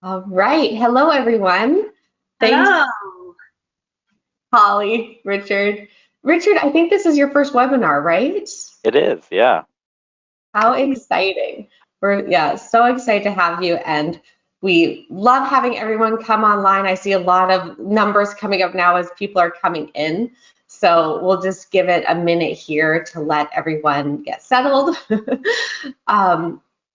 All right. Hello, everyone. Thanks, Hello. Holly, Richard. Richard, I think this is your first webinar, right? It is, yeah. How exciting. Yeah, so excited to have you. And we love having everyone come online. I see a lot of numbers coming up now as people are coming in. So we'll just give it a minute here to let everyone get settled.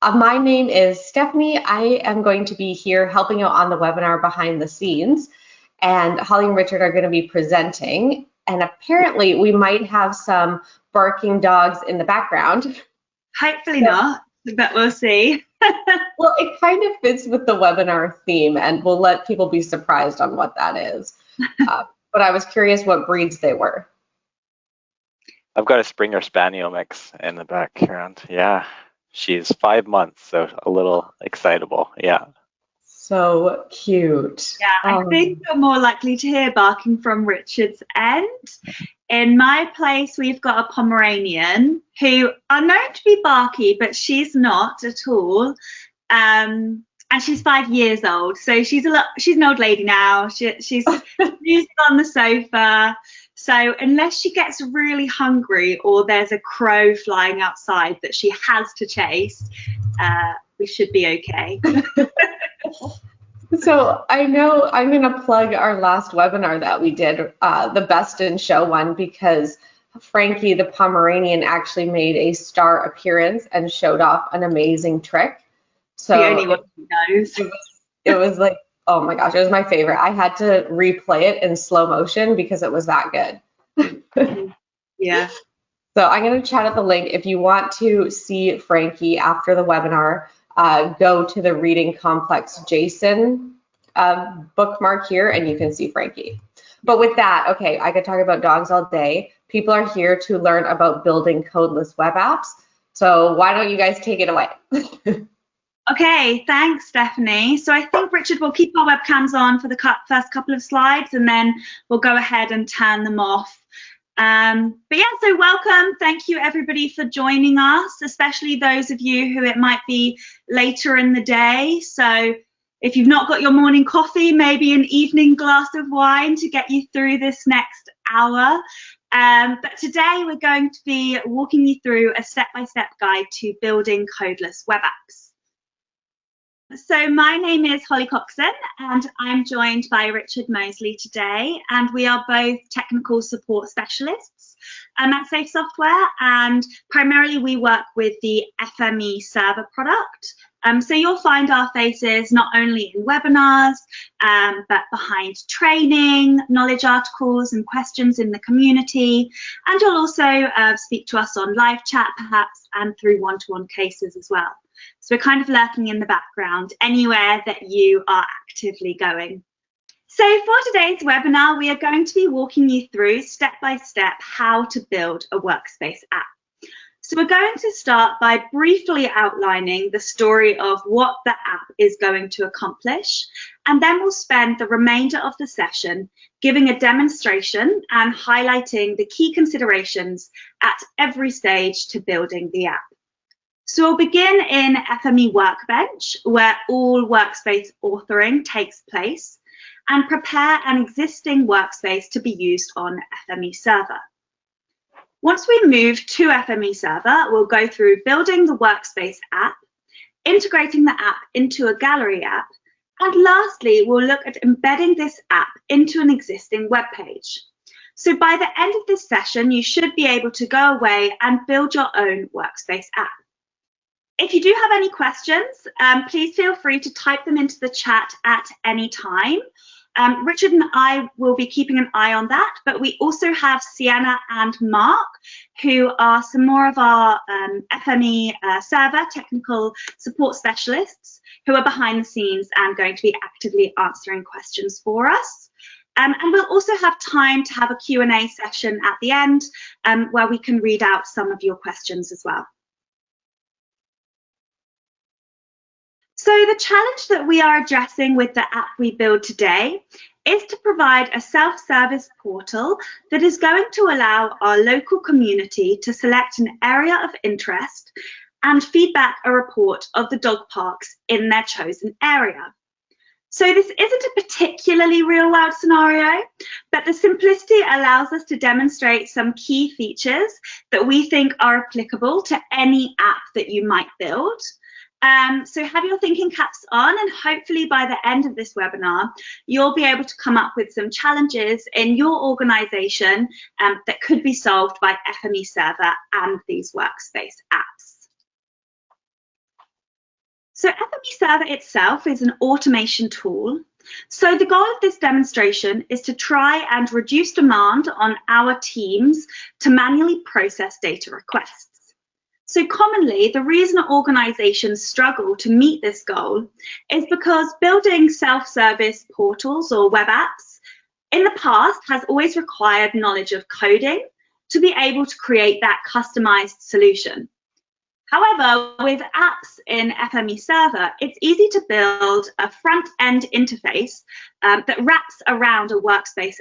My name is Stephanie. I am going to be here helping out on the webinar behind the scenes. And Holly and Richard are going to be presenting. And apparently we might have some barking dogs in the background. Hopefully not, but we'll see. Well, it kind of fits with the webinar theme, and we'll let people be surprised on what that is. But I was curious what breeds they were. I've got a Springer Spaniel mix in the background. Yeah, she's 5 months, so a little excitable. Yeah. So cute. Yeah, I think you're more likely to hear barking from Richard's end. In my place, we've got a Pomeranian who are known to be barky, but she's not at all. And she's 5 years old, so she's an old lady now. She's using on the sofa. So unless she gets really hungry or there's a crow flying outside that she has to chase, we should be okay. So I know I'm going to plug our last webinar that we did, the Best in Show one, because Frankie the Pomeranian actually made a star appearance and showed off an amazing trick. So the only one who knows. It was like, oh my gosh, it was my favorite. I had to replay it in slow motion because it was that good. Yeah. So I'm going to chat at the link. If you want to see Frankie after the webinar, go to the Reading Complex Jason bookmark here and you can see Frankie. But with that, okay, I could talk about dogs all day. People are here to learn about building codeless web apps. So why don't you guys take it away? Okay, thanks, Stephanie. So I think Richard will keep our webcams on for the first couple of slides and then we'll go ahead and turn them off. But yeah, so welcome. Thank you everybody for joining us, especially those of you who it might be later in the day. So if you've not got your morning coffee, maybe an evening glass of wine to get you through this next hour. But today we're going to be walking you through a step-by-step guide to building codeless web apps. So my name is Holly Coxon and I'm joined by Richard Mosley today, and we are both technical support specialists at Safe Software, and primarily we work with the FME Server product. So you'll find our faces not only in webinars, but behind training, knowledge articles and questions in the community, and you'll also speak to us on live chat perhaps and through one-to-one cases as well. So we're kind of lurking in the background anywhere that you are actively going. So for today's webinar, we are going to be walking you through step-by-step how to build a Workspace app. So we're going to start by briefly outlining the story of what the app is going to accomplish, and then we'll spend the remainder of the session giving a demonstration and highlighting the key considerations at every stage to building the app. So we'll begin in FME Workbench, where all workspace authoring takes place, and prepare an existing workspace to be used on FME Server. Once we move to FME Server, we'll go through building the Workspace app, integrating the app into a gallery app, and lastly, we'll look at embedding this app into an existing web page. So by the end of this session, you should be able to go away and build your own Workspace app. If you do have any questions, please feel free to type them into the chat at any time. Richard and I will be keeping an eye on that, but we also have Sienna and Mark, who are some more of our FME Server technical support specialists who are behind the scenes and going to be actively answering questions for us. And we'll also have time to have a Q&A session at the end where we can read out some of your questions as well. So the challenge that we are addressing with the app we build today is to provide a self-service portal that is going to allow our local community to select an area of interest and feedback a report of the dog parks in their chosen area. So this isn't a particularly real-world scenario, but the simplicity allows us to demonstrate some key features that we think are applicable to any app that you might build. So have your thinking caps on, and hopefully by the end of this webinar, you'll be able to come up with some challenges in your organization that could be solved by FME Server and these Workspace apps. So FME Server itself is an automation tool. So the goal of this demonstration is to try and reduce demand on our teams to manually process data requests. So commonly, the reason organizations struggle to meet this goal is because building self-service portals or web apps in the past has always required knowledge of coding to be able to create that customized solution. However, with apps in FME Server, it's easy to build a front-end interface that wraps around a workspace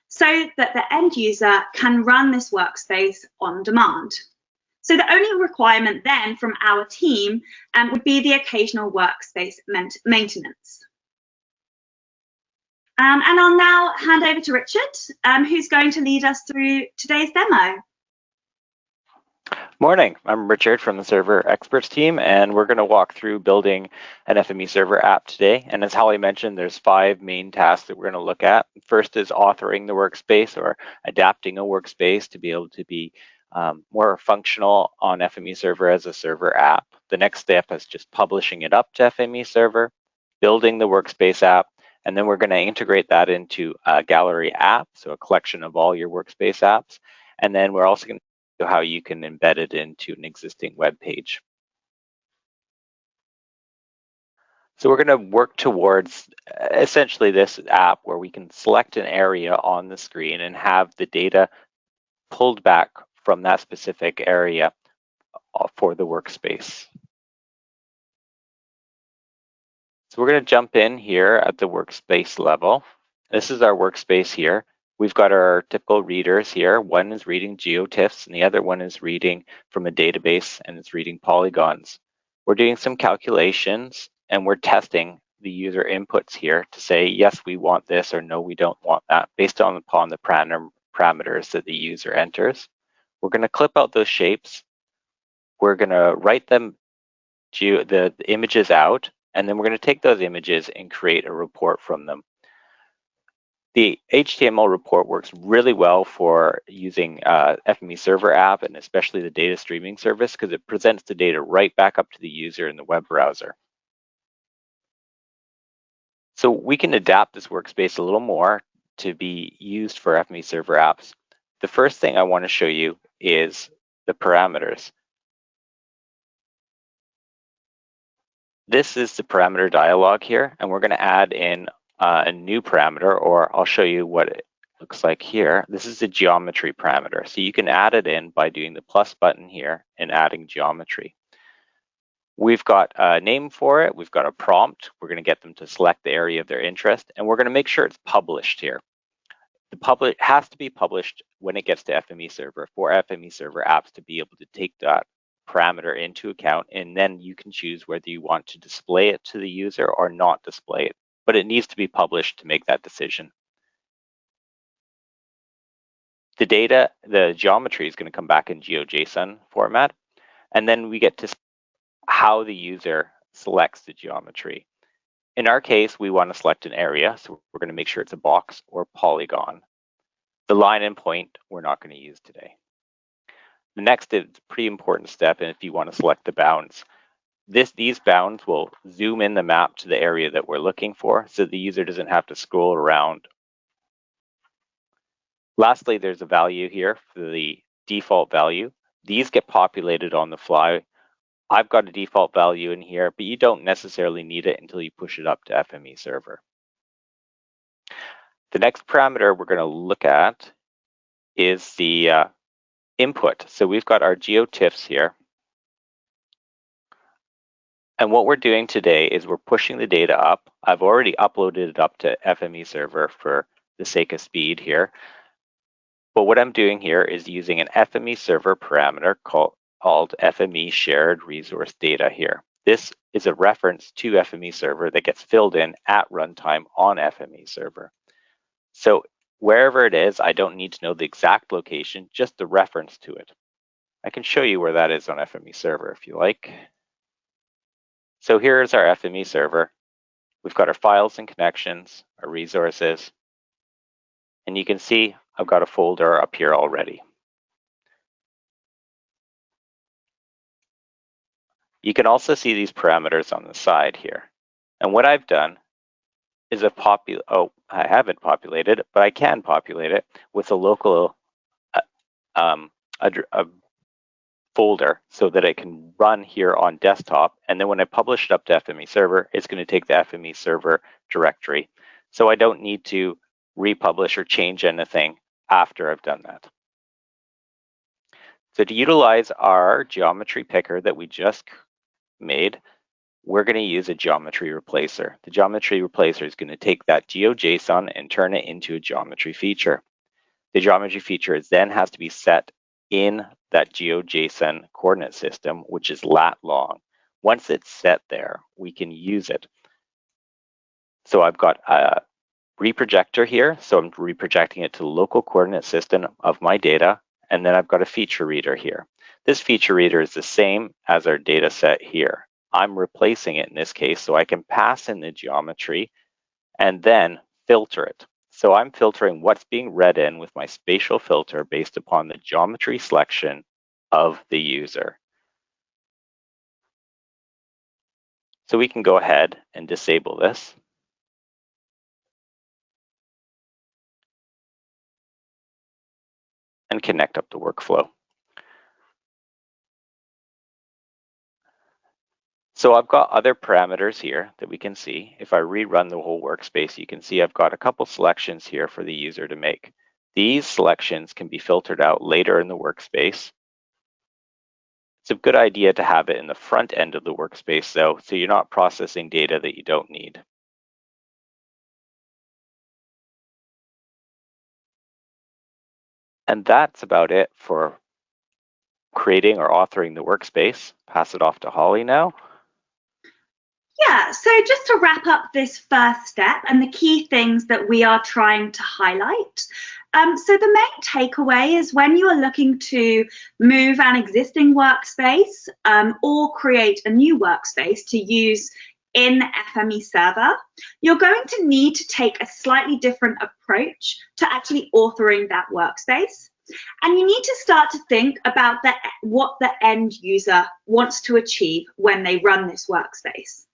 so that the end user can run this workspace on demand. So the only requirement then from our team would be the occasional workspace maintenance. And I'll now hand over to Richard, who's going to lead us through today's demo. Morning, I'm Richard from the Server Experts team, and we're going to walk through building an FME Server app today. And as Holly mentioned, there's 5 main tasks that we're going to look at. First is authoring the workspace or adapting a workspace to be able to be more functional on FME Server as a server app. The next step is just publishing it up to FME Server, building the workspace app, and then we're going to integrate that into a gallery app, so a collection of all your workspace apps. And then we're also going to how you can embed it into an existing web page. So we're going to work towards essentially this app where we can select an area on the screen and have the data pulled back from that specific area for the workspace. So we're going to jump in here at the workspace level. This is our workspace here. We've got our typical readers here. One is reading GeoTIFFs and the other one is reading from a database and it's reading polygons. We're doing some calculations and we're testing the user inputs here to say, yes, we want this, or no, we don't want that, based upon the parameters that the user enters. We're going to clip out those shapes. We're going to write them, the images out, and then we're going to take those images and create a report from them. The HTML report works really well for using FME Server app and especially the data streaming service because it presents the data right back up to the user in the web browser. So we can adapt this workspace a little more to be used for FME Server apps. The first thing I want to show you is the parameters. This is the parameter dialog here, and we're going to add in a new parameter, or I'll show you what it looks like here. This is the geometry parameter. So you can add it in by doing the plus button here and adding geometry. We've got a name for it. We've got a prompt. We're going to get them to select the area of their interest, and we're going to make sure it's published here. The has to be published when it gets to FME Server for FME Server apps to be able to take that parameter into account, and then you can choose whether you want to display it to the user or not display it. But it needs to be published to make that decision. The data, the geometry is going to come back in GeoJSON format, and then we get to how the user selects the geometry. In our case, we want to select an area, so we're going to make sure it's a box or polygon. The line and point we're not going to use today. The next is a pretty important step, and if you want to select the bounds. These bounds will zoom in the map to the area that we're looking for so the user doesn't have to scroll around. Lastly, there's a value here for the default value. These get populated on the fly. I've got a default value in here, but you don't necessarily need it until you push it up to FME Server. The next parameter we're going to look at is the input. So we've got our GeoTIFFs here. And what we're doing today is we're pushing the data up. I've already uploaded it up to FME Server for the sake of speed here. But what I'm doing here is using an FME Server parameter called FME Shared Resource Data here. This is a reference to FME Server that gets filled in at runtime on FME Server. So wherever it is, I don't need to know the exact location, just the reference to it. I can show you where that is on FME Server if you like. So here's our FME Server. We've got our files and connections, our resources, and you can see I've got a folder up here already. You can also see these parameters on the side here. And what I've done is I haven't populated it, but I can populate it with a local a folder so that it can run here on desktop. And then when I publish it up to FME Server, it's going to take the FME Server directory. So I don't need to republish or change anything after I've done that. So to utilize our geometry picker that we just made, we're going to use a geometry replacer. The geometry replacer is going to take that GeoJSON and turn it into a geometry feature. The geometry feature then has to be set in that GeoJSON coordinate system, which is lat long. Once it's set there, we can use it. So I've got a reprojector here, so I'm reprojecting it to the local coordinate system of my data, and then I've got a feature reader here. This feature reader is the same as our data set here. I'm replacing it in this case, so I can pass in the geometry and then filter it. So I'm filtering what's being read in with my spatial filter based upon the geometry selection of the user. So we can go ahead and disable this. And connect up the workflow. So I've got other parameters here that we can see. If I rerun the whole workspace, you can see I've got a couple selections here for the user to make. These selections can be filtered out later in the workspace. It's a good idea to have it in the front end of the workspace though, so you're not processing data that you don't need. And that's about it for creating or authoring the workspace. Pass it off to Holly now. Yeah, so just to wrap up this first step and the key things that we are trying to highlight. So the main takeaway is when you are looking to move an existing workspace or create a new workspace to use in FME Server, you're going to need to take a slightly different approach to actually authoring that workspace. And you need to start to think about what the end user wants to achieve when they run this workspace.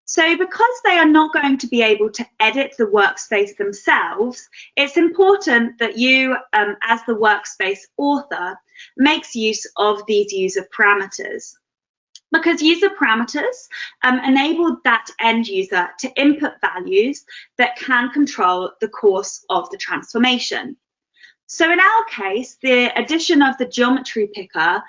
So because they are not going to be able to edit the workspace themselves, it's important that you, as the workspace author, makes use of these user parameters. Because user parameters enable that end user to input values that can control the course of the transformation. So in our case, the addition of the geometry picker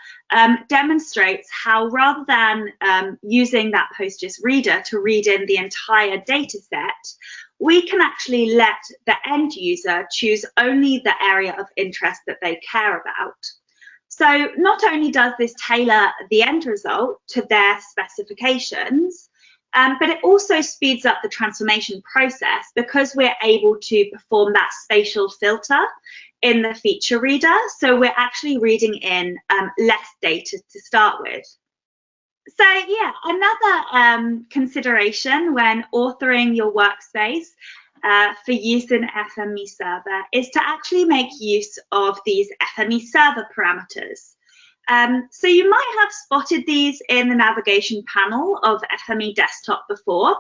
demonstrates how rather than using that PostGIS reader to read in the entire data set, we can actually let the end user choose only the area of interest that they care about. So not only does this tailor the end result to their specifications, but it also speeds up the transformation process because we're able to perform that spatial filter in the feature reader. So we're actually reading in less data to start with. So yeah, another consideration when authoring your workspace for use in FME Server is to actually make use of these FME Server parameters. So you might have spotted these in the navigation panel of FME Desktop before,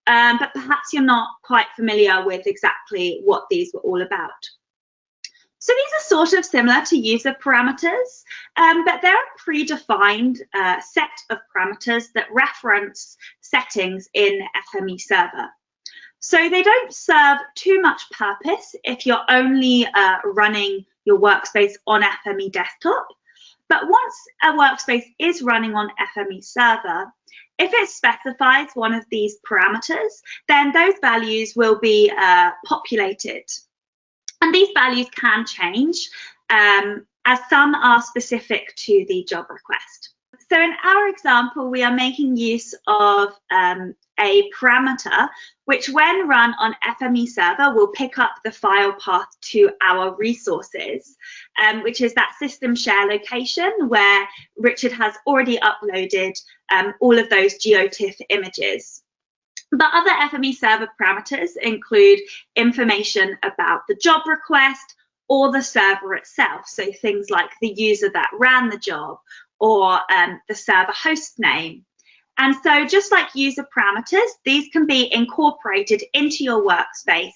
but perhaps you're not quite familiar with exactly what these were all about. So these are sort of similar to user parameters, but they're a predefined set of parameters that reference settings in FME Server. So they don't serve too much purpose if you're only running your workspace on FME Desktop. But once a workspace is running on FME Server, if it specifies one of these parameters, then those values will be populated. And these values can change as some are specific to the job request. So in our example, we are making use of a parameter which, when run on FME Server, will pick up the file path to our resources, which is that system share location where Richard has already uploaded all of those GeoTIFF images. But other FME Server parameters include information about the job request or the server itself, so things like the user that ran the job or the server host name. And so just like user parameters, these can be incorporated into your workspace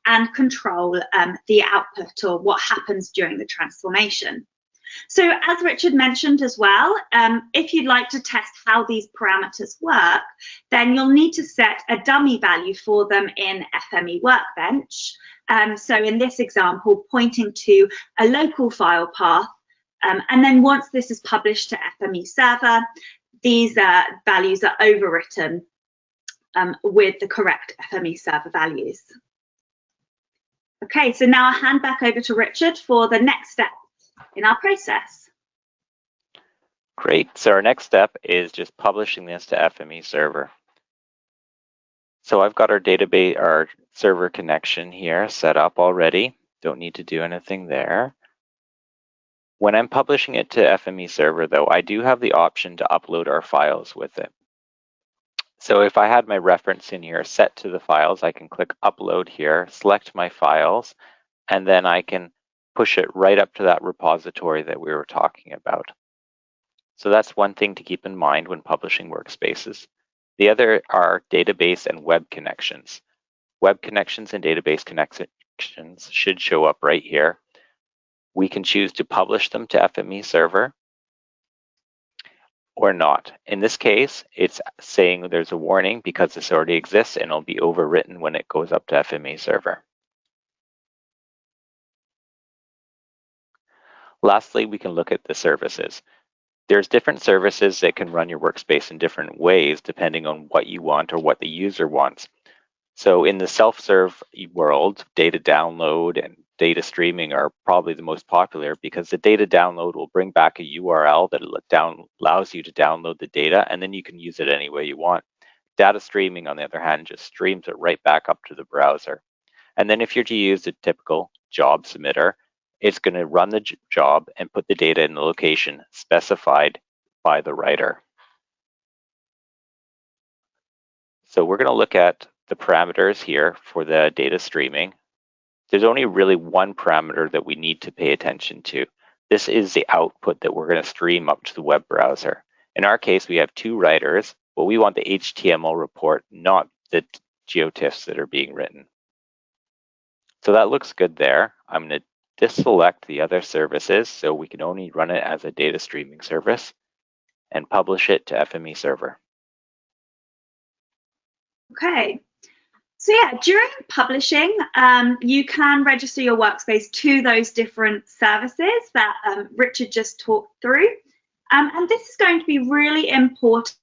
and control the output or what happens during the transformation. So as Richard mentioned as well, if you'd like to test how these parameters work, then you'll need to set a dummy value for them in FME Workbench. So in this example, pointing to a local file path. And then once this is published to FME Server, these values are overwritten with the correct FME Server values. Okay, so now I'll hand back over to Richard for the next step in our process. Great. So our next step is just publishing this to FME Server. So I've got our database, our server connection here set up already. Don't need to do anything there. When I'm publishing it to FME Server, though, I do have the option to upload our files with it. So if I had my reference in here set to the files, I can click Upload here, select my files, and then I can push it right up to that repository that we were talking about. So that's one thing to keep in mind when publishing Workspaces. The other are database and web connections. Web connections and database connections should show up right here. We can choose to publish them to FME Server or not. In this case, it's saying there's a warning because this already exists and it'll be overwritten when it goes up to FME Server. Lastly, we can look at the services. There's different services that can run your workspace in different ways depending on what you want or what the user wants. So in the self-serve world, data download and data streaming are probably the most popular because the data download will bring back a URL that allows you to download the data, and then you can use it any way you want. Data streaming, on the other hand, just streams it right back up to the browser. And then if you're to use a typical job submitter, it's going to run the job and put the data in the location specified by the writer. So we're going to look at the parameters here for the data streaming. There's only really one parameter that we need to pay attention to. This is the output that we're going to stream up to the web browser. In our case, we have two writers, but we want the HTML report, not the GeoTIFFs that are being written. So that looks good there. I'm going to deselect the other services so we can only run it as a data streaming service and publish it to FME Server. Okay. So yeah, during publishing, you can register your workspace to those different services that Richard just talked through. And this is going to be really important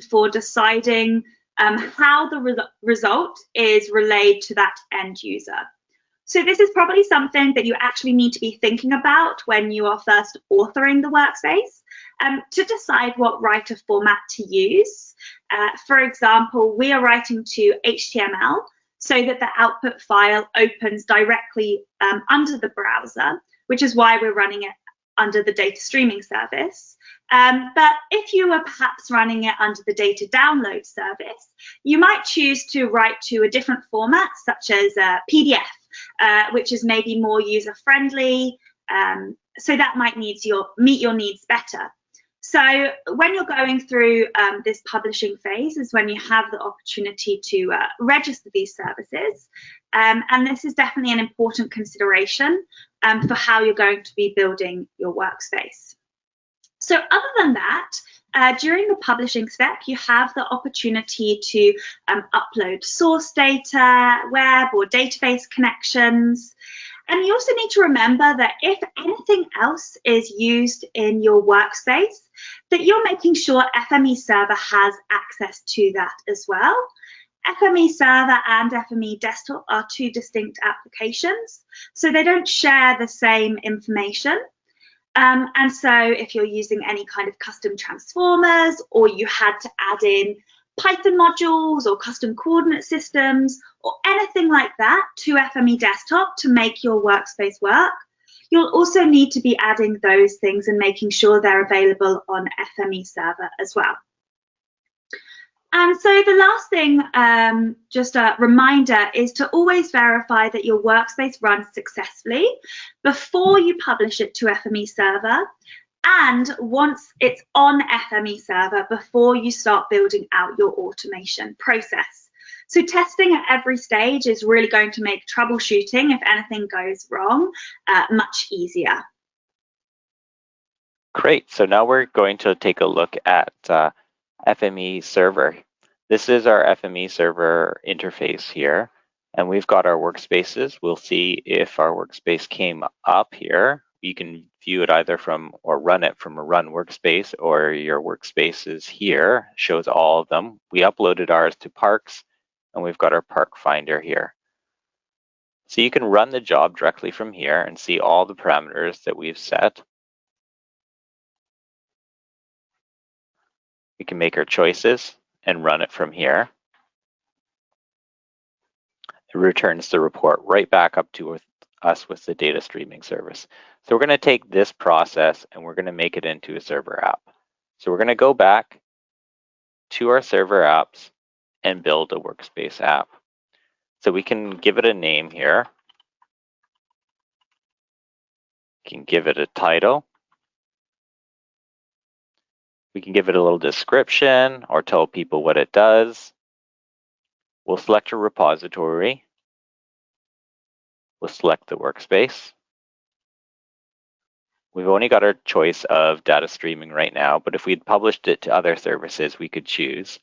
for deciding how the result is relayed to that end user. So this is probably something that you actually need to be thinking about when you are first authoring the workspace to decide what writer format to use. For example, we are writing to HTML so that the output file opens directly under the browser, which is why we're running it under the data streaming service. But if you were perhaps running it under the data download service, you might choose to write to a different format, such as PDF, which is maybe more user-friendly, so that might meet your needs better. So when you're going through this publishing phase is when you have the opportunity to register these services. And this is definitely an important consideration for how you're going to be building your workspace. So other than that, during the publishing step, you have the opportunity to upload source data, web or database connections. And you also need to remember that if anything else is used in your workspace, that you're making sure FME Server has access to that as well. FME Server and FME Desktop are two distinct applications, so they don't share the same information. And so if you're using any kind of custom transformers, or you had to add in Python modules or custom coordinate systems or anything like that to FME Desktop to make your workspace work, you'll also need to be adding those things and making sure they're available on FME Server as well. And so the last thing, just a reminder, is to always verify that your workspace runs successfully before you publish it to FME Server, and once it's on FME Server before you start building out your automation process. So testing at every stage is really going to make troubleshooting, if anything goes wrong, much easier. Great. So now we're going to take a look at FME Server. This is our FME Server interface here, and we've got our workspaces. We'll see if our workspace came up here. You can view it either from or run it from a run workspace, or your workspaces here shows all of them. We uploaded ours to Parks, and we've got our Park Finder here. So you can run the job directly from here and see all the parameters that we've set. We can make our choices and run it from here. It returns the report right back up to us with the data streaming service. So we're going to take this process and we're going to make it into a server app. So we're going to go back to our server apps and build a Workspace app. So we can give it a name here. We can give it a title. We can give it a little description or tell people what it does. We'll select a repository. We'll select the workspace. We've only got our choice of data streaming right now, but if we'd published it to other services, we could choose.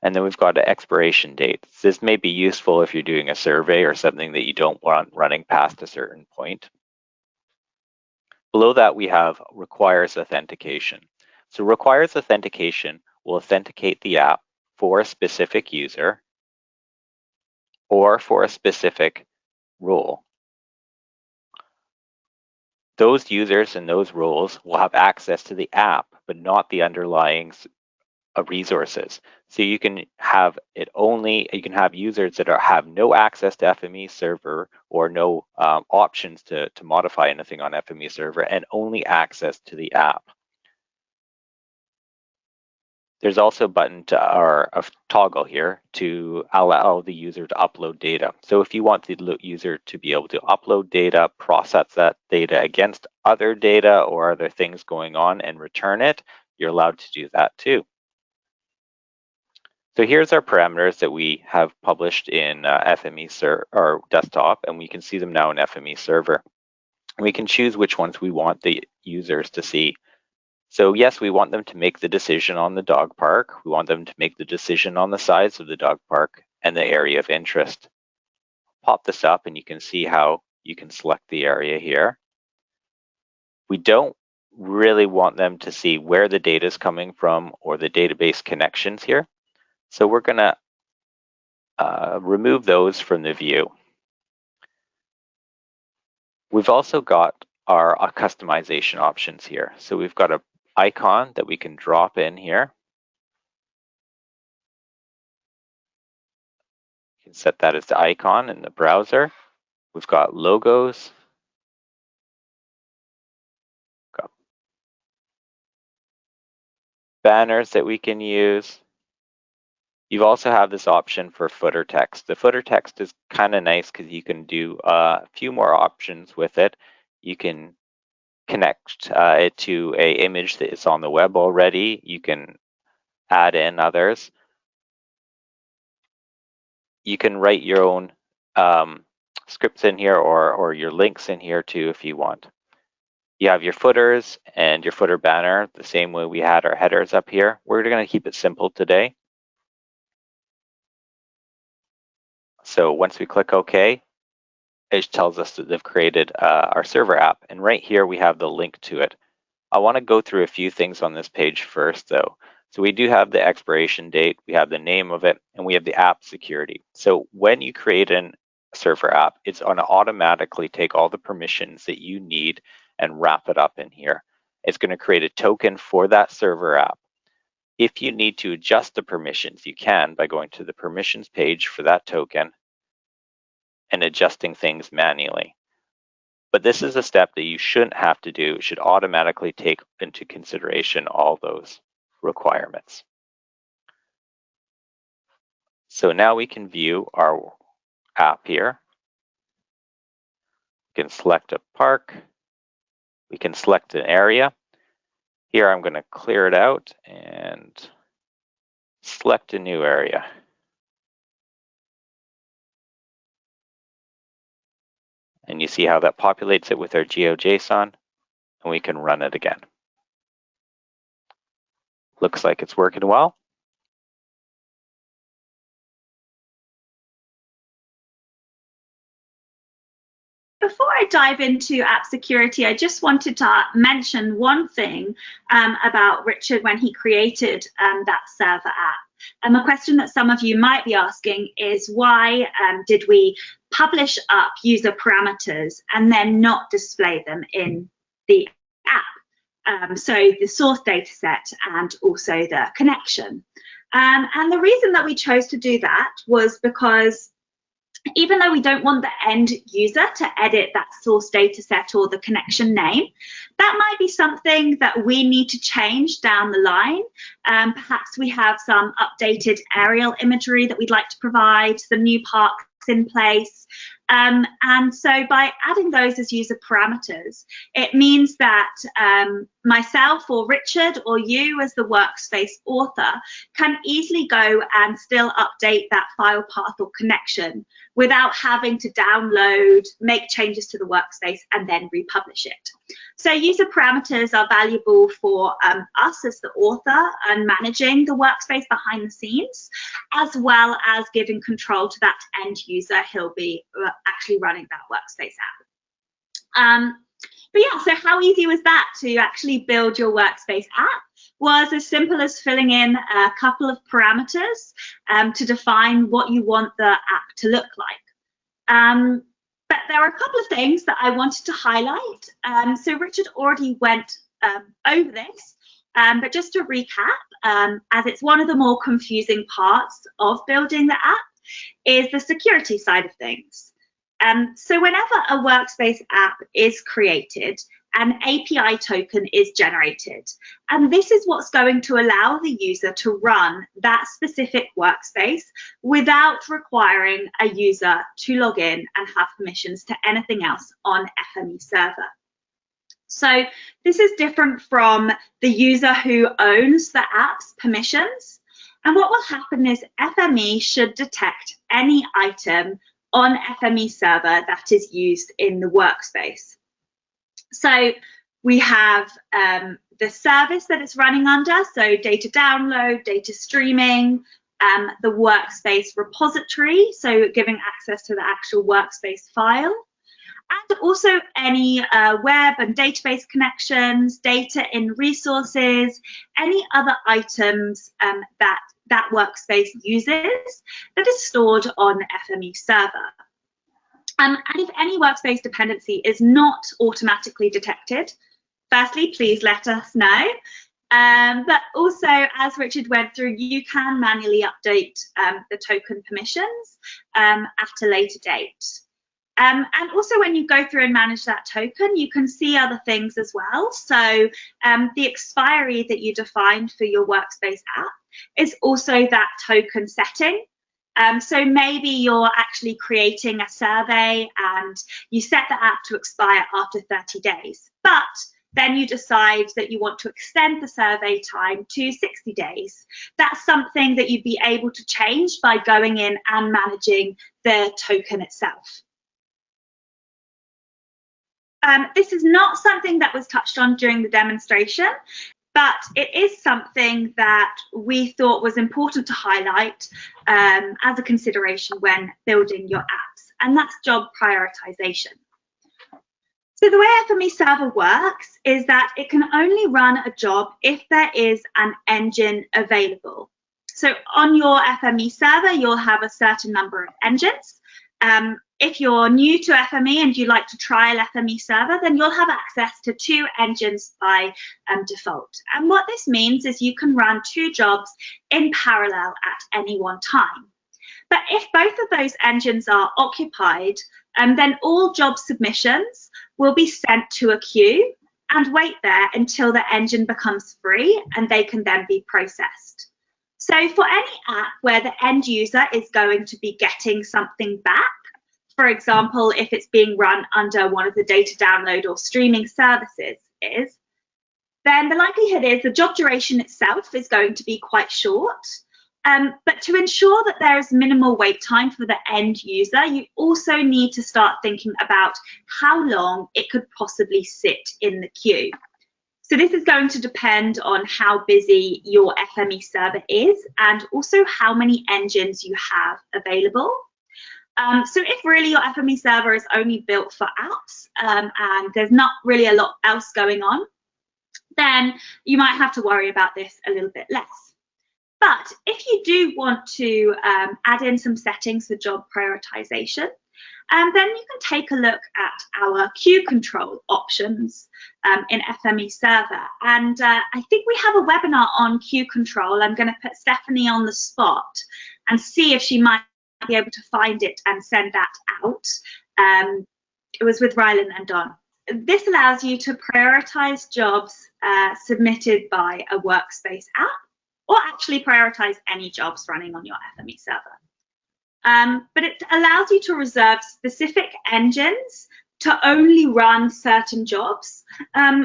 And then we've got an expiration date. This may be useful if you're doing a survey or something that you don't want running past a certain point. Below that, we have requires authentication. So requires authentication will authenticate the app for a specific user or for a specific role. Those users and those roles will have access to the app, but not the underlying resources. So you can have users that have no access to FME Server or no options to modify anything on FME Server and only access to the app. There's also a button or a toggle here to allow the user to upload data. So if you want the user to be able to upload data, process that data against other data or other things going on and return it, you're allowed to do that too. So here's our parameters that we have published in FME Server or Desktop, and we can see them now in FME Server. We can choose which ones we want the users to see. So yes, we want them to make the decision on the dog park. We want them to make the decision on the size of the dog park and the area of interest. Pop this up and you can see how you can select the area here. We don't really want them to see where the data is coming from or the database connections here. So we're going to remove those from the view. We've also got our customization options here. So we've got an icon that we can drop in here. You can set that as the icon in the browser. We've got logos. Got banners that we can use. You also have this option for footer text. The footer text is kind of nice because you can do a few more options with it. You can connect it to an image that is on the web already. You can add in others. You can write your own scripts in here or your links in here too if you want. You have your footers and your footer banner the same way we had our headers up here. We're going to keep it simple today. So once we click OK, it tells us that they've created our server app. And right here, we have the link to it. I want to go through a few things on this page first, though. So we do have the expiration date, we have the name of it, and we have the app security. So when you create a server app, it's going to automatically take all the permissions that you need and wrap it up in here. It's going to create a token for that server app. If you need to adjust the permissions, you can by going to the permissions page for that token and adjusting things manually. But this is a step that you shouldn't have to do. It should automatically take into consideration all those requirements. So now we can view our app here. We can select a park. We can select an area. Here I'm going to clear it out and select a new area. And you see how that populates it with our GeoJSON, and we can run it again. Looks like it's working well. Before I dive into app security, I just wanted to mention one thing about Richard when he created that server app. A question that some of you might be asking is why did we publish up user parameters and then not display them in the app? So the source data set and also the connection. And the reason that we chose to do that was because even though we don't want the end user to edit that source data set or the connection name, that might be something that we need to change down the line. Perhaps we have some updated aerial imagery that we'd like to provide, some new parks in place. And so by adding those as user parameters, it means that myself or Richard or you as the workspace author can easily go and still update that file path or connection without having to download, make changes to the workspace, and then republish it. So user parameters are valuable for us as the author and managing the workspace behind the scenes, as well as giving control to that end user who'll be actually running that workspace app. But yeah, so how easy was that to actually build your workspace app? Was as simple as filling in a couple of parameters to define what you want the app to look like. But there are a couple of things that I wanted to highlight. So Richard already went over this, but just to recap, as it's one of the more confusing parts of building the app, is the security side of things. So whenever a workspace app is created, an API token is generated. And this is what's going to allow the user to run that specific workspace without requiring a user to log in and have permissions to anything else on FME Server. So this is different from the user who owns the app's permissions. And what will happen is FME should detect any item on FME Server that is used in the workspace. So we have the service that it's running under, so data download, data streaming, the workspace repository, so giving access to the actual workspace file, and also any web and database connections, data in resources, any other items that workspace uses that is stored on FME Server. And if any workspace dependency is not automatically detected, firstly, please let us know. But also, as Richard went through, you can manually update the token permissions at a later date. And also, when you go through and manage that token, you can see other things as well. So the expiry that you defined for your workspace app is also that token setting. So maybe you're actually creating a survey and you set the app to expire after 30 days, but then you decide that you want to extend the survey time to 60 days. That's something that you'd be able to change by going in and managing the token itself. This is not something that was touched on during the demonstration, but it is something that we thought was important to highlight as a consideration when building your apps, and that's job prioritization. So the way FME Server works is that it can only run a job if there is an engine available. So on your FME Server, you'll have a certain number of engines. if you're new to FME and you like to trial FME Server, then you'll have access to 2 engines by default. And what this means is you can run 2 jobs in parallel at any one time. But if both of those engines are occupied, then all job submissions will be sent to a queue and wait there until the engine becomes free and they can then be processed. So for any app where the end user is going to be getting something back, for example, if it's being run under one of the data download or streaming services then the likelihood is the job duration itself is going to be quite short. But to ensure that there is minimal wait time for the end user, you also need to start thinking about how long it could possibly sit in the queue. So this is going to depend on how busy your FME server is and also how many engines you have available. So if really your FME server is only built for apps and there's not really a lot else going on, then you might have to worry about this a little bit less. But if you do want to add in some settings for job prioritization, then you can take a look at our queue control options in FME Server. And I think we have a webinar on queue control. I'm going to put Stephanie on the spot and see if she might be able to find it and send that out. It was with Rylan and Don. This allows you to prioritize jobs submitted by a Workspace app, or actually prioritize any jobs running on your FME server. But it allows you to reserve specific engines to only run certain jobs,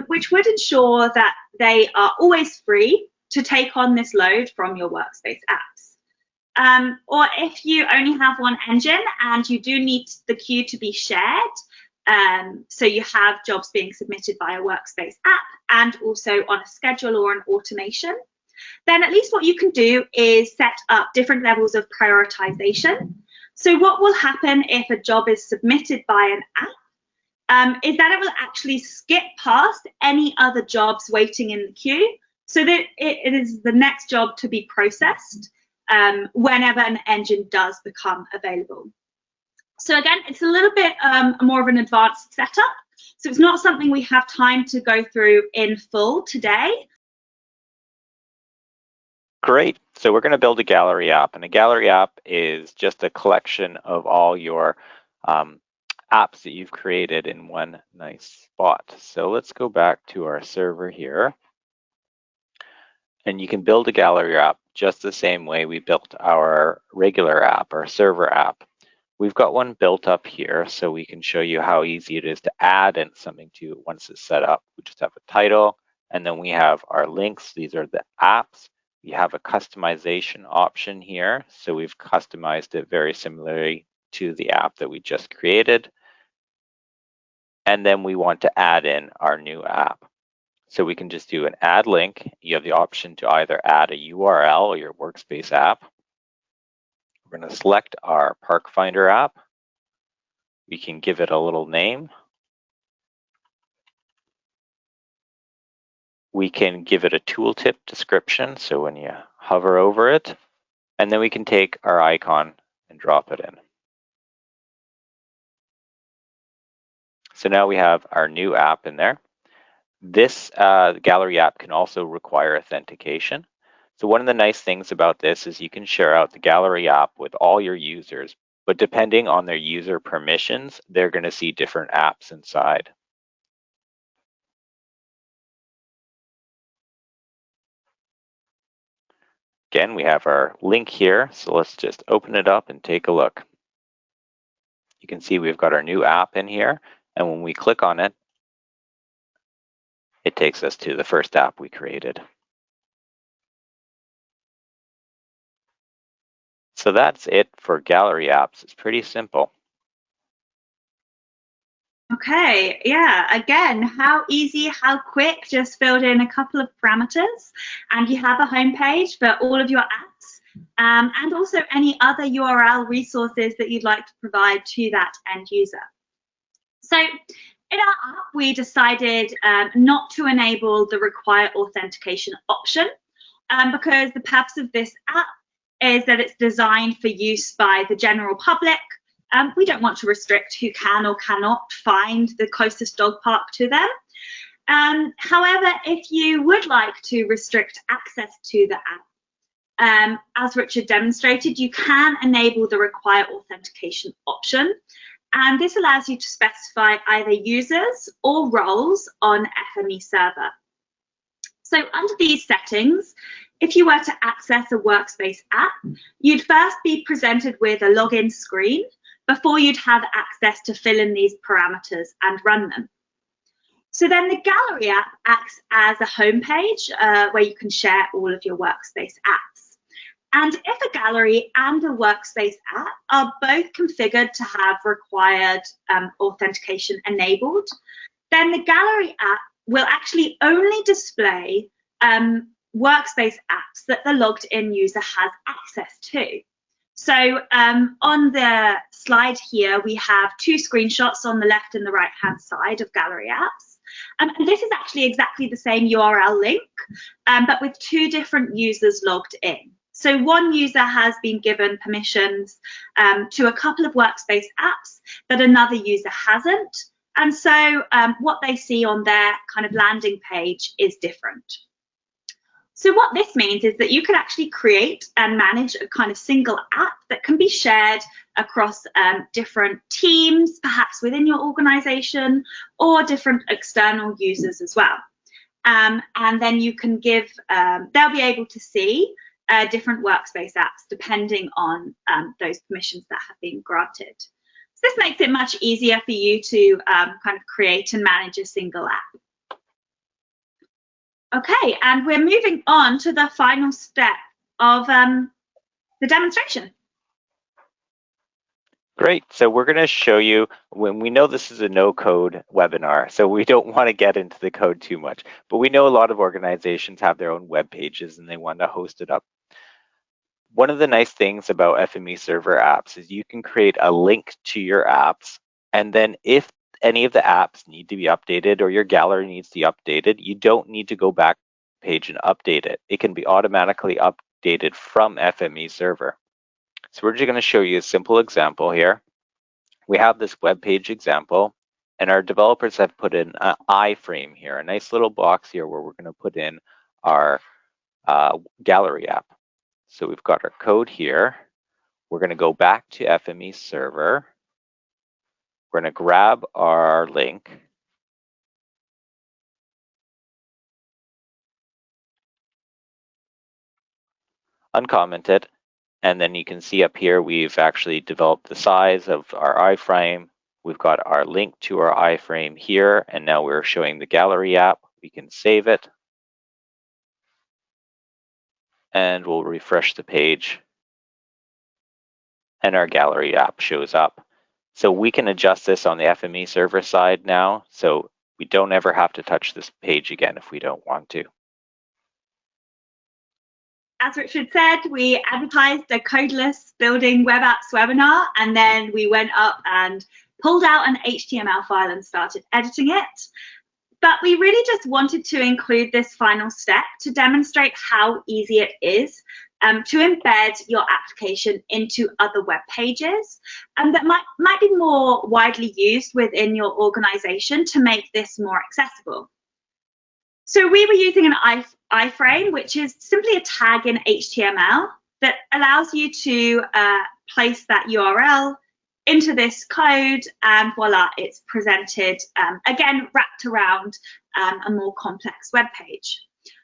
which would ensure that they are always free to take on this load from your Workspace apps. Or if you only have one engine and you do need the queue to be shared, so you have jobs being submitted by a Workspace app and also on a schedule or an automation, then at least what you can do is set up different levels of prioritization. So what will happen if a job is submitted by an app is that it will actually skip past any other jobs waiting in the queue, so that it is the next job to be processed whenever an engine does become available. So again, it's a little bit more of an advanced setup. So it's not something we have time to go through in full today. Great. So we're going to build a gallery app, and a gallery app is just a collection of all your apps that you've created in one nice spot. So let's go back to our server here, and you can build a gallery app just the same way we built our regular app, our server app. We've got one built up here so we can show you how easy it is to add in something to it once it's set up. We just have a title, and then we have our links. These are the apps. We have a customization option here. So we've customized it very similarly to the app that we just created. And then we want to add in our new app. So we can just do an add link. You have the option to either add a URL or your Workspace app. We're going to select our Park Finder app. We can give it a little name. We can give it a tooltip description, so when you hover over it, and then we can take our icon and drop it in. So now we have our new app in there. This gallery app can also require authentication. So one of the nice things about this is you can share out the gallery app with all your users, but depending on their user permissions, they're going to see different apps inside. Again, we have our link here, so let's just open it up and take a look. You can see we've got our new app in here, and when we click on it, it takes us to the first app we created. So that's it for gallery apps. It's pretty simple. Okay, yeah, again, how easy, how quick, just filled in a couple of parameters and you have a home page for all of your apps and also any other URL resources that you'd like to provide to that end user. So in our app, we decided not to enable the require authentication option because the purpose of this app is that it's designed for use by the general public We don't want to restrict who can or cannot find the closest dog park to them. However, if you would like to restrict access to the app, as Richard demonstrated, you can enable the require authentication option. And this allows you to specify either users or roles on FME Server. So under these settings, if you were to access a Workspace app, you'd first be presented with a login screen before you'd have access to fill in these parameters and run them. So then the Gallery app acts as a home page where you can share all of your Workspace apps. And if a Gallery and a Workspace app are both configured to have required authentication enabled, then the Gallery app will actually only display Workspace apps that the logged in user has access to. So on the slide here, we have two screenshots on the left and the right hand side of Gallery apps. And this is actually exactly the same URL link, but with two different users logged in. So one user has been given permissions to a couple of Workspace apps that another user hasn't. And so what they see on their kind of landing page is different. So what this means is that you can actually create and manage a kind of single app that can be shared across different teams, perhaps within your organization, or different external users as well. And then you can give, they'll be able to see different Workspace apps depending on those permissions that have been granted. So this makes it much easier for you to kind of create and manage a single app. Okay, and we're moving on to the final step of the demonstration. Great. So we're going to show you, when we know this is a no-code webinar, so we don't want to get into the code too much, but we know a lot of organizations have their own web pages and they want to host it up. One of the nice things about FME Server Apps is you can create a link to your apps, and then if any of the apps need to be updated or your gallery needs to be updated, you don't need to go back page and update it. It can be automatically updated from FME Server. So we're just going to show you a simple example here. We have this web page example, and our developers have put in an iframe here, a nice little box here where we're going to put in our gallery app. So we've got our code here. We're going to go back to FME Server. We're going to grab our link. Uncomment it. And then you can see up here, we've actually developed the size of our iframe. We've got our link to our iframe here. And now we're showing the gallery app. We can save it. And we'll refresh the page. And our gallery app shows up. So we can adjust this on the FME server side now, so we don't ever have to touch this page again if we don't want to. As Richard said, we advertised a Codeless Building Web Apps webinar, and then we went up and pulled out an HTML file and started editing it. But we really just wanted to include this final step to demonstrate how easy it is to embed your application into other web pages, and that might be more widely used within your organization to make this more accessible. So we were using an iframe, which is simply a tag in HTML that allows you to place that URL into this code, and voila, it's presented, again, wrapped around a more complex web page.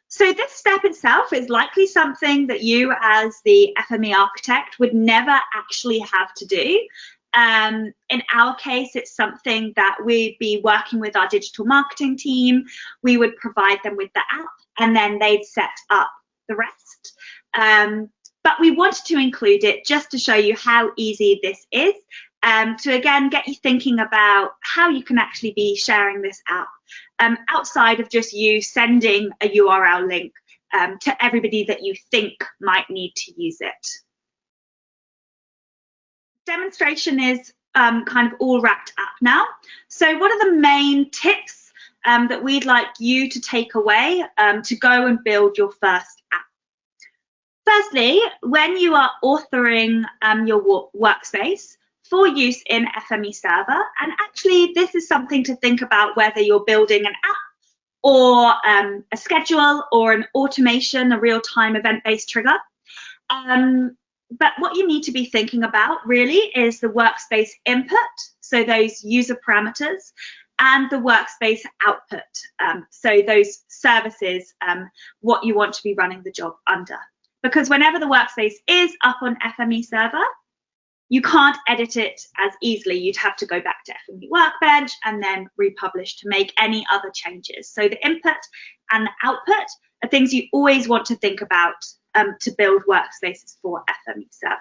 So this step itself is likely something that you as the FME architect would never actually have to do. In our case, it's something that we'd be working with our digital marketing team. We would provide them with the app, and then they'd set up the rest. But we wanted to include it just to show you how easy this is, to again get you thinking about how you can actually be sharing this app outside of just you sending a URL link to everybody that you think might need to use it. Demonstration is kind of all wrapped up now. So what are the main tips that we'd like you to take away to go and build your first app? Firstly, when you are authoring your workspace, for use in FME Server. And actually, this is something to think about whether you're building an app or a schedule or an automation, a real-time event-based trigger. But what you need to be thinking about really is the workspace input, so those user parameters, and the workspace output, so those services, what you want to be running the job under. Because whenever the workspace is up on FME Server, you can't edit it as easily. You'd have to go back to FME Workbench and then republish to make any other changes. So the input and the output are things you always want to think about to build workspaces for FME Server.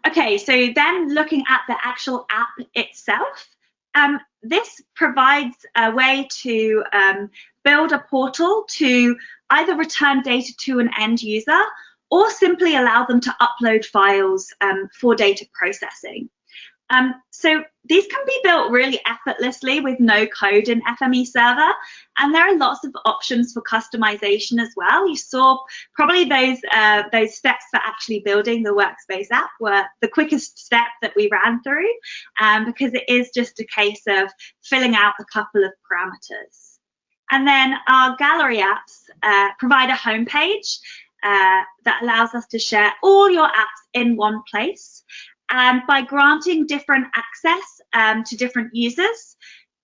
Okay, so then looking at the actual app itself, this provides a way to build a portal to either return data to an end user or simply allow them to upload files for data processing. So these can be built really effortlessly with no code in FME Server, and there are lots of options for customization as well. You saw probably those steps for actually building the Workspace app were the quickest step that we ran through, because it is just a case of filling out a couple of parameters. And then our gallery apps provide a homepage that allows us to share all your apps in one place. And by granting different access to different users,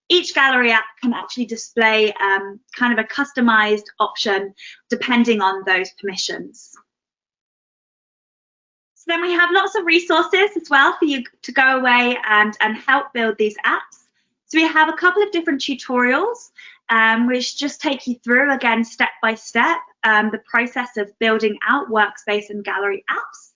each gallery app can actually display kind of a customized option depending on those permissions. So then we have lots of resources as well for you to go away and help build these apps. So we have a couple of different tutorials which just take you through, again, step by step, the process of building out Workspace and gallery apps.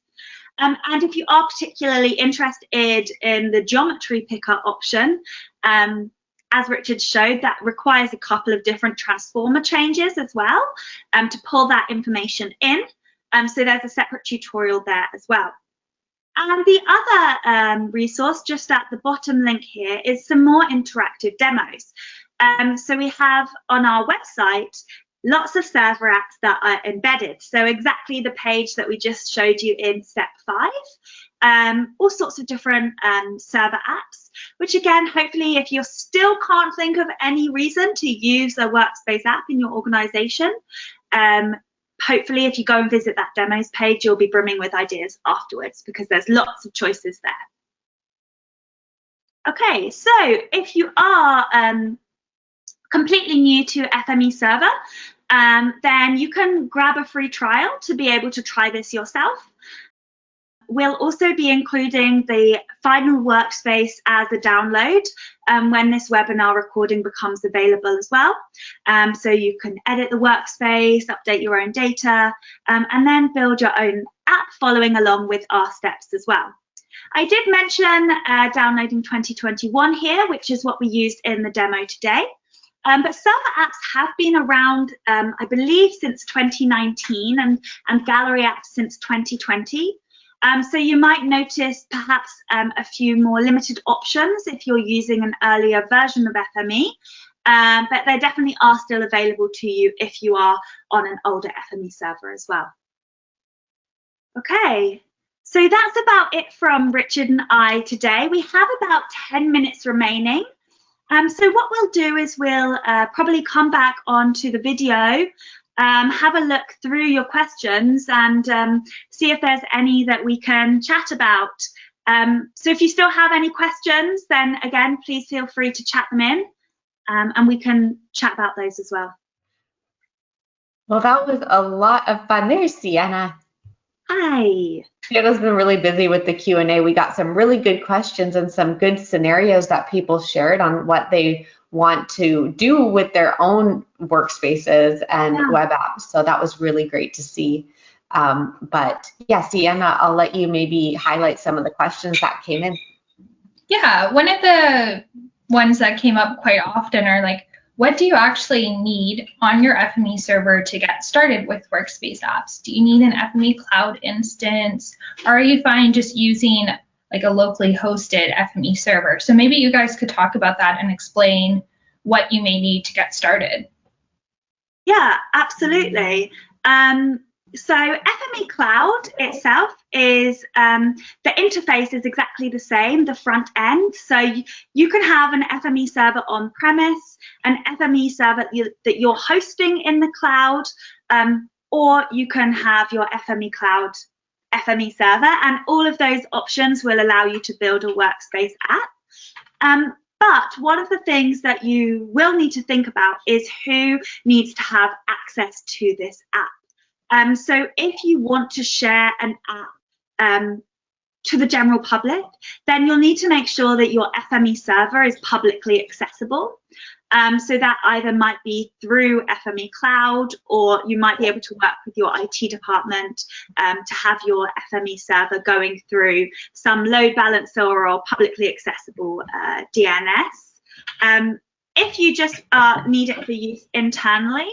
And if you are particularly interested in the geometry picker option, as Richard showed, that requires a couple of different transformer changes as well to pull that information in. So there's a separate tutorial there as well. And the other resource just at the bottom link here is some more interactive demos. So we have on our website lots of server apps that are embedded. So exactly the page that we just showed you in step 5, all sorts of different server apps, which again, hopefully if you still can't think of any reason to use a Workspace app in your organization, hopefully if you go and visit that demos page, you'll be brimming with ideas afterwards because there's lots of choices there. Okay, so if you are completely new to FME Server, then you can grab a free trial to be able to try this yourself. We'll also be including the final workspace as a download when this webinar recording becomes available as well. So you can edit the workspace, update your own data, and then build your own app following along with our steps as well. I did mention downloading 2021 here, which is what we used in the demo today. But server apps have been around, I believe, since 2019 and gallery apps since 2020. So you might notice perhaps a few more limited options if you're using an earlier version of FME, but they definitely are still available to you if you are on an older FME server as well. Okay, so that's about it from Richard and I today. We have about 10 minutes remaining. So what we'll do is we'll probably come back onto the video, have a look through your questions and see if there's any that we can chat about. So if you still have any questions, then again, please feel free to chat them in and we can chat about those as well. Well, that was a lot of fun. There's Sienna. Hi. Sienna's been really busy with the Q&A. We got some really good questions and some good scenarios that people shared on what they want to do with their own workspaces and web apps. So that was really great to see. But yeah, Sienna, I'll let you maybe highlight some of the questions that came in. Yeah, one of the ones that came up quite often are like, what do you actually need on your FME server to get started with Workspace apps? Do you need an FME cloud instance? Or are you fine just using like a locally hosted FME server? So maybe you guys could talk about that and explain what you may need to get started. Yeah, absolutely. So FME Cloud itself is, the interface is exactly the same, the front end. So you can have an FME server on premise, an FME server that you're hosting in the cloud, or you can have your FME Cloud FME server, and all of those options will allow you to build a Workspace app. But one of the things that you will need to think about is who needs to have access to this app. So if you want to share an app to the general public, then you'll need to make sure that your FME server is publicly accessible. So that either might be through FME Cloud, or you might be able to work with your IT department to have your FME server going through some load balancer or publicly accessible DNS. If you just need it for use internally,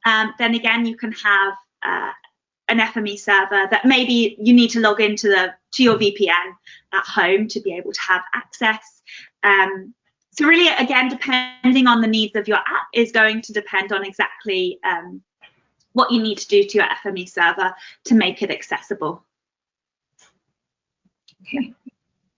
then again, you can have an FME server that maybe you need to log into your VPN at home to be able to have access. So really, again, depending on the needs of your app is going to depend on exactly what you need to do to your FME server to make it accessible. Okay,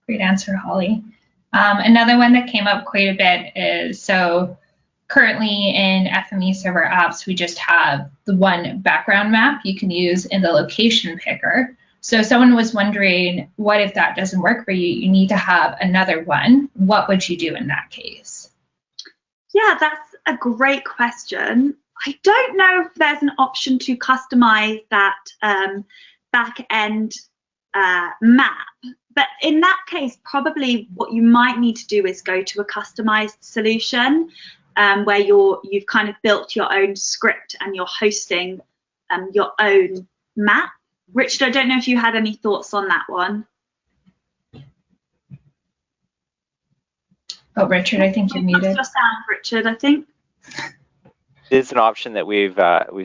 great answer, Holly. Another one that came up quite a bit is, so currently in FME Server Apps, we just have the one background map you can use in the location picker. So someone was wondering, what if that doesn't work for you? You need to have another one. What would you do in that case? Yeah, that's a great question. I don't know if there's an option to customize that back-end map. But in that case, probably what you might need to do is go to a customized solution where you've kind of built your own script and you're hosting your own map. Richard, I don't know if you had any thoughts on that one. Oh, Richard, I think you're muted. Your sound, Richard, I think. It's an option that we've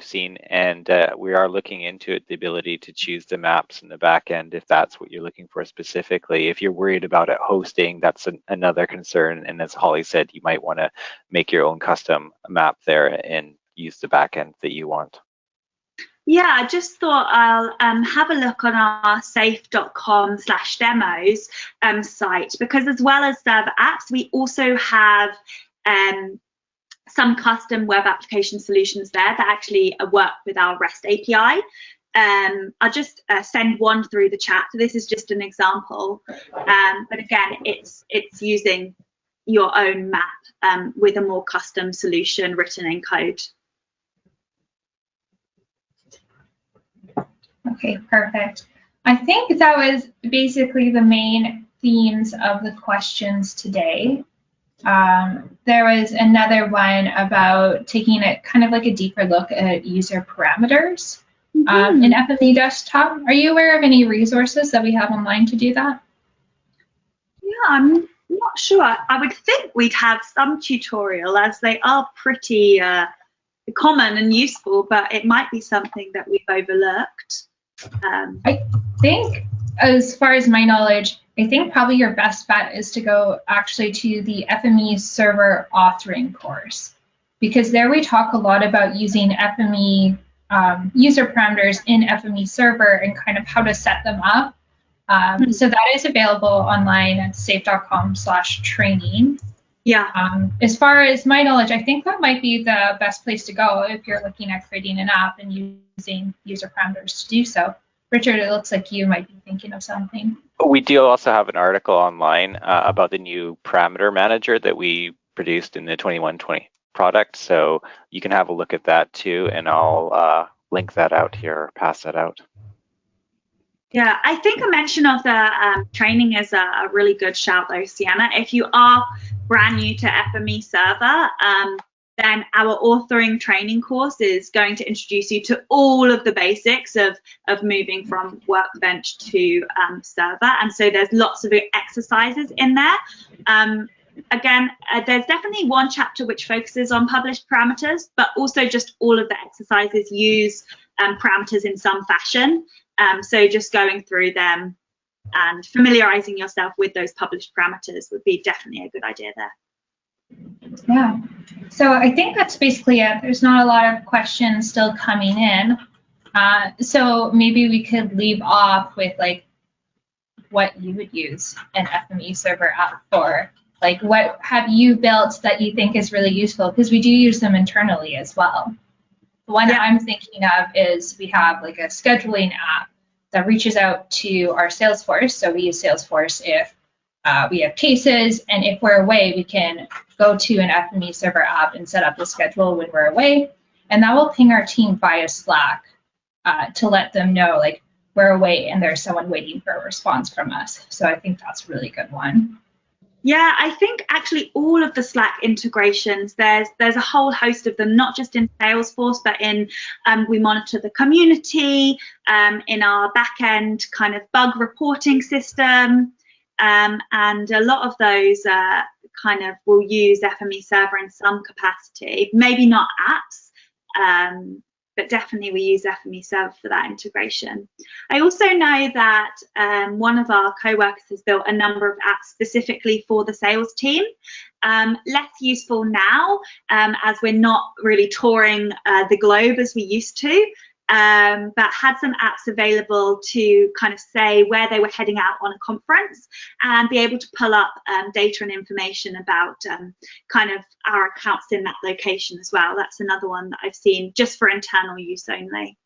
seen, and we are looking into it, the ability to choose the maps in the back end if that's what you're looking for specifically. If you're worried about it hosting, that's another concern. And as Holly said, you might want to make your own custom map there and use the back end that you want. Yeah, I just thought I'll have a look on our safe.com/demos site, because as well as server apps, we also have some custom web application solutions there that actually work with our REST API. I'll just send one through the chat. So this is just an example. But again, it's using your own map with a more custom solution written in code. Okay, perfect. I think that was basically the main themes of the questions today. There was another one about taking a kind of like a deeper look at user parameters in FME Desktop. Are you aware of any resources that we have online to do that? Yeah, I'm not sure. I would think we'd have some tutorial, as they are pretty common and useful, but it might be something that we've overlooked. I think, as far as my knowledge, I think probably your best bet is to go actually to the FME Server Authoring course, because there we talk a lot about using FME user parameters in FME Server and kind of how to set them up. So that is available online at safe.com/training. Yeah. As far as my knowledge, I think that might be the best place to go if you're looking at creating an app and using user parameters to do so. Richard, it looks like you might be thinking of something. We do also have an article online about the new parameter manager that we produced in the 2120 product. So you can have a look at that too, and I'll link that out here, pass that out. Yeah, I think a mention of the training is a really good shout though, Sienna. If you are brand new to FME Server, then our authoring training course is going to introduce you to all of the basics of moving from Workbench to Server. And so there's lots of exercises in there. Again, there's definitely one chapter which focuses on published parameters, but also just all of the exercises use parameters in some fashion. So just going through them and familiarizing yourself with those published parameters would be definitely a good idea there. Yeah, so I think that's basically it. There's not a lot of questions still coming in. So maybe we could leave off with like what you would use an FME server app for. Like, what have you built that you think is really useful? Because we do use them internally as well. The one I'm thinking of is we have like a scheduling app that reaches out to our Salesforce. So we use Salesforce if we have cases, and if we're away, we can go to an FME server app and set up the schedule when we're away, and that will ping our team via Slack to let them know like we're away and there's someone waiting for a response from us. So I think that's a really good one. Yeah, I think actually all of the Slack integrations, there's a whole host of them, not just in Salesforce, but in we monitor the community, in our back-end kind of bug reporting system, and a lot of those kind of will use FME Server in some capacity, maybe not apps, but definitely we use FME Server for that integration. I also know that one of our co-workers has built a number of apps specifically for the sales team. Less useful now, as we're not really touring the globe as we used to, but had some apps available to kind of say where they were heading out on a conference and be able to pull up data and information about kind of our accounts in that location as well. That's another one that I've seen just for internal use only.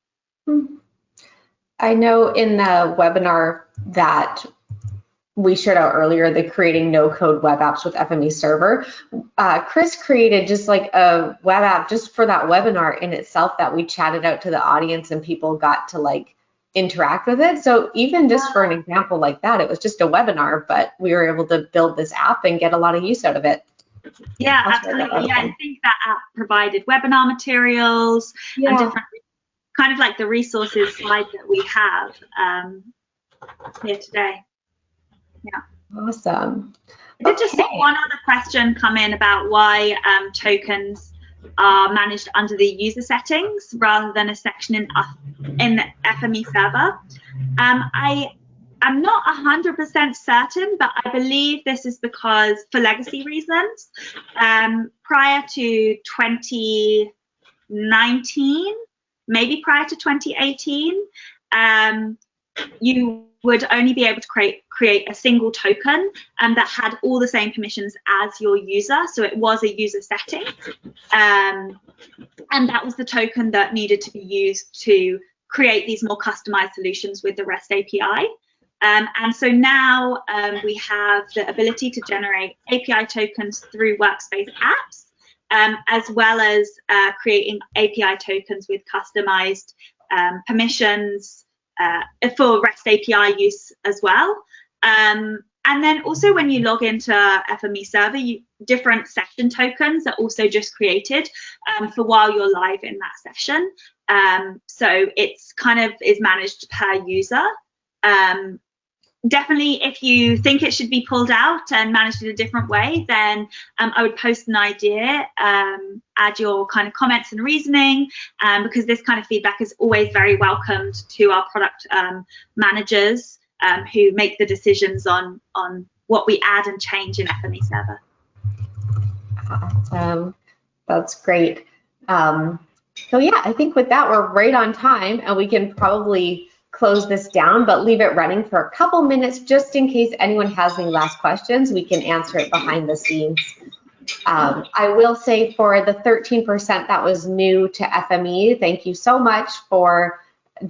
I know in the webinar that we shared out earlier, the creating no-code web apps with FME Server, Chris created just like a web app just for that webinar in itself that we chatted out to the audience and people got to like interact with it. So even just for an example like that, it was just a webinar, but we were able to build this app and get a lot of use out of it. Yeah, absolutely. Yeah, I think that app provided webinar materials and different, kind of like the resources slide that we have here today. Yeah. Awesome. I did just see one other question come in about why tokens are managed under the user settings rather than a section in FME Server. I'm not 100% certain, but I believe this is because for legacy reasons, prior to 2019, maybe prior to 2018, you would only be able to create a single token that had all the same permissions as your user. So it was a user setting. And that was the token that needed to be used to create these more customized solutions with the REST API. And so now we have the ability to generate API tokens through Workspace Apps, as well as creating API tokens with customized permissions for REST API use as well. And then also when you log into FME Server, different session tokens are also just created for while you're live in that session. So it's kind of is managed per user. Definitely, if you think it should be pulled out and managed in a different way, then I would post an idea, add your kind of comments and reasoning, because this kind of feedback is always very welcomed to our product managers who make the decisions on what we add and change in FME Server. That's great. So yeah, I think with that, we're right on time, and we can probably close this down, but leave it running for a couple minutes just in case anyone has any last questions. We can answer it behind the scenes. I will say for the 13% that was new to FME, thank you so much for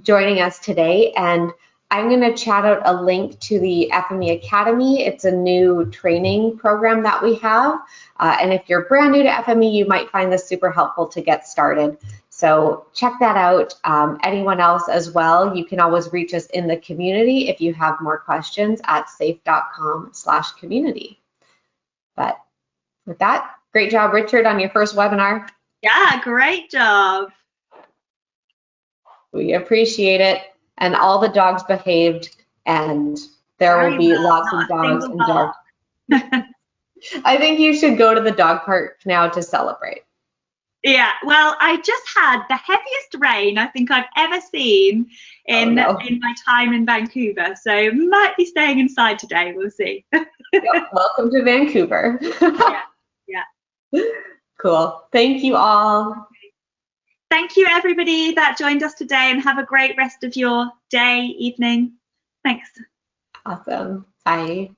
joining us today. And I'm going to chat out a link to the FME Academy. It's a new training program that we have. And if you're brand new to FME, you might find this super helpful to get started. So check that out. Anyone else as well, you can always reach us in the community if you have more questions at safe.com/community. But with that, great job, Richard, on your first webinar. Yeah, great job. We appreciate it. And all the dogs behaved, and there will be lots of dogs and dogs. I think you should go to the dog park now to celebrate. Yeah, well, I just had the heaviest rain I think I've ever seen in my time in Vancouver, so might be staying inside today. We'll see. Yep, welcome to Vancouver. Yeah. Cool. Thank you all. Thank you, everybody that joined us today, and have a great rest of your day, evening. Thanks. Awesome. Bye.